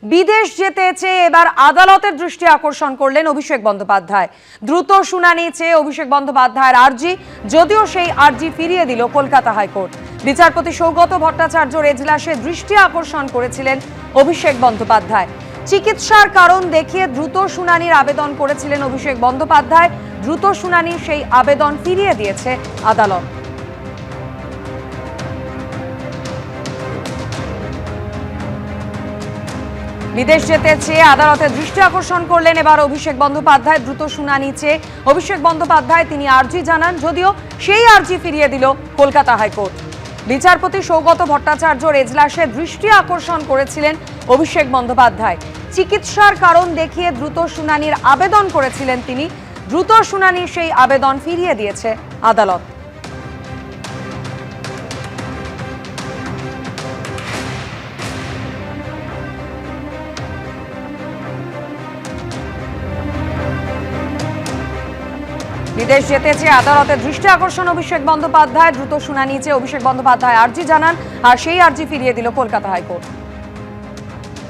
বিদেশ যেতে চেয়ে এবার আদালতের দৃষ্টি আকর্ষণ করলেন অভিষেক বন্দ্যোপাধ্যায়। দ্রুত শুনানি চেয়ে অভিষেক বন্দ্যোপাধ্যায়ের আর্জি, যদিও সেই আর্জি ফিরিয়ে দিল কলকাতা হাইকোর্ট। বিচারপতি সৌগত ভট্টাচার্যর এজলাসে দৃষ্টি আকর্ষণ করেছিলেন অভিষেক বন্দ্যোপাধ্যায়। চিকিৎসার কারণ দেখিয়ে দ্রুত শুনানির আবেদন করেছিলেন অভিষেক বন্দ্যোপাধ্যায়। দ্রুত শুনানির সেই আবেদন ফিরিয়ে দিয়েছে আদালত। বিদেশ যেতে চেয়ে আদালতের দৃষ্টি আকর্ষণ করলেন এবার অভিষেক বন্দ্যোপাধ্যায়। দ্রুত শুনানি চেয়ে অভিষেক বন্দ্যোপাধ্যায় তিনি আর্জি জানান, যদিও সেই আর্জি ফিরিয়ে দিল কলকাতা হাইকোর্ট। বিচারপতি সৌগত ভট্টাচার্যর এজলাসে দৃষ্টি আকর্ষণ করেছিলেন অভিষেক বন্দ্যোপাধ্যায়। চিকিৎসার কারণ দেখিয়ে দ্রুত শুনানির আবেদন করেছিলেন তিনি। দ্রুত শুনানির সেই আবেদন ফিরিয়ে দিয়েছে আদালত। বিদেশ যেতে চেয়ে আদালতের দৃষ্টি আকর্ষণ অভিষেক বন্দ্যোপাধ্যায়। দ্রুত শুনানি চেয়ে অভিষেক বন্দ্যোপাধ্যায় আর্জি জানান, আর সেই আর্জি ফিরিয়ে দিল কলকাতা হাইকোর্ট।